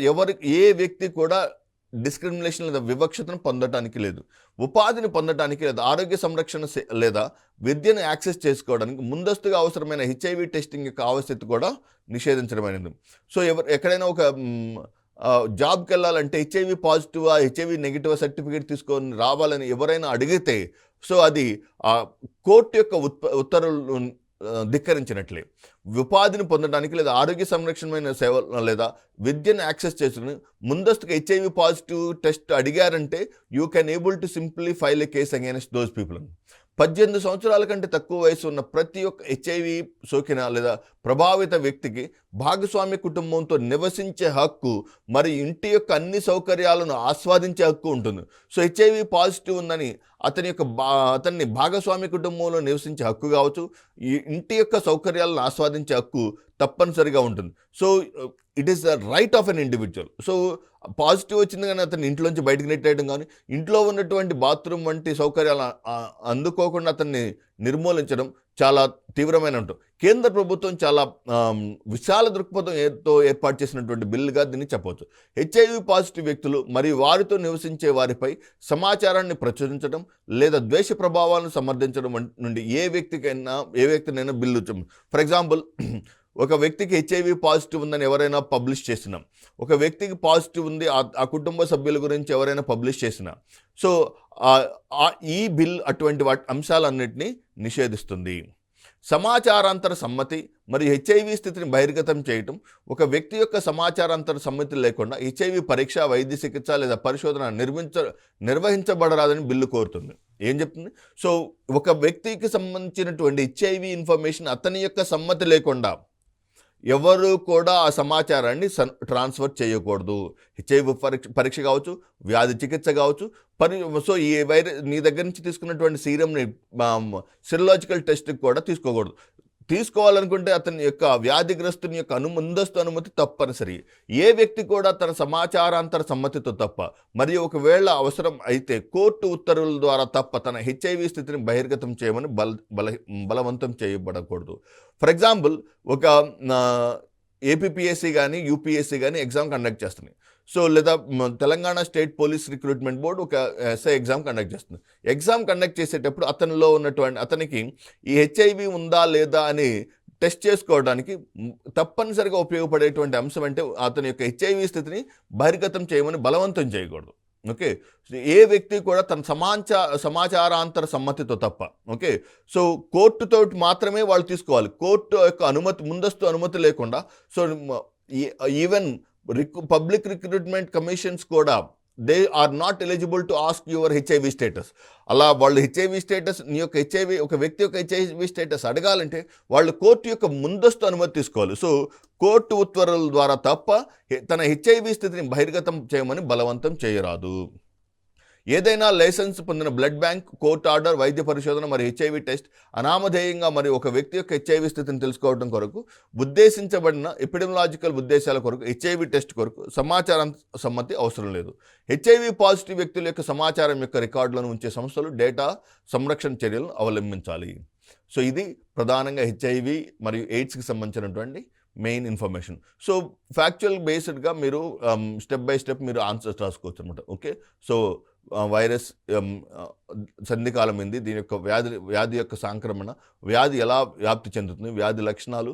ఏ వ్యక్తి కూడా డిస్క్రిమినేషన్ లేదా వివక్షతను పొందటానికి లేదు, ఉపాధిని పొందటానికి లేదా ఆరోగ్య సంరక్షణ లేదా విద్యను యాక్సెస్ చేసుకోవడానికి ముందస్తుగా అవసరమైన హెచ్ఐవి టెస్టింగ్ యొక్క ఆవశ్యకత కూడా నిషేధించడమైనది. సో ఎక్కడైనా ఒక జాబ్కి వెళ్ళాలంటే హెచ్ఐవి పాజిటివా హెచ్ఐవి నెగిటివ్ సర్టిఫికేట్ తీసుకొని రావాలని ఎవరైనా అడిగితే సో అది కోర్టు యొక్క ఉత్తర్వులు ధిక్కరించినట్లే. ఉపాధిని పొందడానికి లేదా ఆరోగ్య సంరక్షణమైన సేవలు లేదా విద్యను యాక్సెస్ చేసుకుని ముందస్తుగా హెచ్ఐవి పాజిటివ్ టెస్ట్ అడిగారంటే you can able to simply file a case against those people. 18 సంవత్సరాల కంటే తక్కువ వయసు ఉన్న ప్రతి ఒక్క హెచ్ఐవి సోకిన లేదా ప్రభావిత వ్యక్తికి భాగస్వామ్య కుటుంబంతో నివసించే హక్కు మరియు ఇంటి యొక్క అన్ని సౌకర్యాలను ఆస్వాదించే హక్కు ఉంటుంది. సో హెచ్ఐవి పాజిటివ్ ఉందని అతన్ని భాగస్వామ్య కుటుంబంలో నివసించే హక్కు కావచ్చు, ఈ ఇంటి యొక్క సౌకర్యాలను ఆస్వాదించే హక్కు తప్పనిసరిగా ఉంటుంది. So it is the right of an individual. So positive వచ్చింది కానీ అతన్ని ఇంట్లోంచి బయటకు నెట్టేయడం కానీ, ఇంట్లో ఉన్నటువంటి బాత్రూమ్ వంటి సౌకర్యాలు అందుకోకుండా అతన్ని నిర్మూలించడం చాలా తీవ్రమైన ఉంటుంది. కేంద్ర ప్రభుత్వం చాలా విశాల దృక్పథంతో ఏర్పాటు చేసినటువంటి బిల్లుగా దీన్ని చెప్పవచ్చు. హెచ్ఐవి పాజిటివ్ వ్యక్తులు మరియు వారితో నివసించే వారిపై సమాచారాన్ని ప్రచురించడం లేదా ద్వేష ప్రభావాలను సమర్థించడం నుండి ఏ వ్యక్తినైనా బిల్లు. ఫర్ ఎగ్జాంపుల్, ఒక వ్యక్తికి హెచ్ఐవి పాజిటివ్ ఉందని ఎవరైనా పబ్లిష్ చేసినా, ఒక వ్యక్తికి పాజిటివ్ ఉంది ఆ కుటుంబ సభ్యుల గురించి ఎవరైనా పబ్లిష్ చేసినా, సో ఈ బిల్ అటువంటి అంశాలన్నింటినీ నిషేధిస్తుంది. సమాచారాంతర సమ్మతి మరియు హెచ్ఐవి స్థితిని బహిర్గతం చేయటం. ఒక వ్యక్తి యొక్క సమాచారాంతర సమ్మతి లేకుండా హెచ్ఐవి పరీక్ష, వైద్య చికిత్స లేదా పరిశోధన నిర్వహించబడరాదని బిల్లు కోరుతుంది. ఏం చెప్తుంది? సో ఒక వ్యక్తికి సంబంధించినటువంటి హెచ్ఐవి ఇన్ఫర్మేషన్ అతని యొక్క సమ్మతి లేకుండా ఎవరు కూడా ఆ సమాచారాన్ని ట్రాన్స్ఫర్ చేయకూడదు. హెచ్ఐవి పరీక్ష కావచ్చు, వ్యాధి చికిత్స కావచ్చు, సో ఈ నీ దగ్గర నుంచి తీసుకున్నటువంటి సీరంని సెరలాజికల్ టెస్ట్కి కూడా తీసుకోవాలనుకుంటే అతని యొక్క వ్యాధిగ్రస్తుని యొక్క ముందస్తు అనుమతి తప్పనిసరి. ఏ వ్యక్తి కూడా తన సమాచారాంతర సమ్మతితో తప్ప మరియు ఒకవేళ అవసరం అయితే కోర్టు ఉత్తర్వుల ద్వారా తప్ప తన హెచ్ఐవి స్థితిని బహిర్గతం చేయమని బలవంతం చేయబడకూడదు. ఫర్ ఎగ్జాంపుల్, ఒక ఏపీపీఎస్సీ కానీ యూపీఎస్సీ కానీ ఎగ్జామ్ కండక్ట్ చేస్తున్నాయి. సో లేదా Telangana state police recruitment board ఒక ఎస్ఐ ఎగ్జామ్ కండక్ట్ చేస్తుంది. ఎగ్జామ్ కండక్ట్ చేసేటప్పుడు అతనికి ఈ హెచ్ఐవి ఉందా లేదా అని టెస్ట్ చేసుకోవడానికి తప్పనిసరిగా ఉపయోగపడేటువంటి అంశం అంటే అతని యొక్క హెచ్ఐవి స్థితిని బహిర్గతం చేయమని బలవంతం చేయకూడదు. ఓకే, ఏ వ్యక్తి కూడా తన సమాచారాంతర సమ్మతితో తప్ప. ఓకే, సో కోర్టుతో మాత్రమే వాళ్ళు తీసుకోవాలి. కోర్టు యొక్క ముందస్తు అనుమతి లేకుండా. So even public recruitment commissions కూడా they are not eligible to ask your HIV status. అలా వాళ్ళు హెచ్ఐవి స్టేటస్, ఒక వ్యక్తి యొక్క హెచ్ఐవి స్టేటస్ అడగాలంటే వాళ్ళు కోర్టు యొక్క ముందస్తు అనుమతి తీసుకోవాలి. సో కోర్టు ఉత్తర్వుల ద్వారా తప్ప తన హెచ్ఐవి స్థితిని బహిర్గతం చేయమని బలవంతం చేయరాదు. ఏదైనా లైసెన్స్ పొందిన బ్లడ్ బ్యాంక్, కోర్టు ఆర్డర్, వైద్య పరిశోధన మరియు హెచ్ఐవి టెస్ట్ అనామధేయంగా మరియు ఒక వ్యక్తి యొక్క హెచ్ఐవి స్థితిని తెలుసుకోవడం కొరకు ఉద్దేశించబడిన ఎపిడెమిలాజికల్ ఉద్దేశాల కొరకు హెచ్ఐవి టెస్ట్ కొరకు సమాచారం సమ్మతి అవసరం లేదు. హెచ్ఐవి పాజిటివ్ వ్యక్తుల యొక్క సమాచారం యొక్క రికార్డులను ఉంచే సంస్థలు డేటా సంరక్షణ చర్యలను అవలంబించాలి. సో ఇది ప్రధానంగా హెచ్ఐవి మరియు ఎయిడ్స్కి సంబంధించినటువంటి మెయిన్ ఇన్ఫర్మేషన్. సో ఫ్యాక్చువల్ బేస్డ్గా మీరు స్టెప్ బై స్టెప్ మీరు ఆన్సర్స్ రాసుకోవచ్చు అనమాట. ఓకే, సో వైరస్ సంధికాలం ఏంది, దీని యొక్క వ్యాధి యొక్క సంక్రమణ, వ్యాధి ఎలా వ్యాప్తి చెందుతుంది, వ్యాధి లక్షణాలు,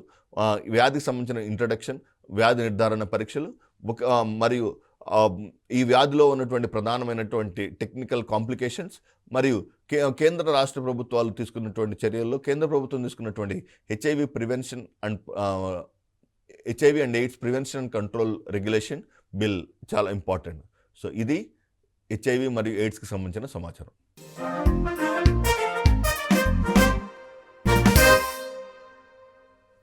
వ్యాధికి సంబంధించిన ఇంట్రడక్షన్, వ్యాధి నిర్ధారణ పరీక్షలు, మరియు ఈ వ్యాధిలో ఉన్నటువంటి ప్రధానమైనటువంటి టెక్నికల్ కాంప్లికేషన్స్, మరియు కేంద్ర రాష్ట్ర ప్రభుత్వాలు తీసుకున్నటువంటి చర్యల్లో కేంద్ర ప్రభుత్వం తీసుకున్నటువంటి HIV and AIDS prevention and control regulation bill చాలా ఇంపార్టెంట్. సో ఇది హెచ్ఐవి మరియు ఎయిడ్స్కి సంబంధించిన సమాచారం.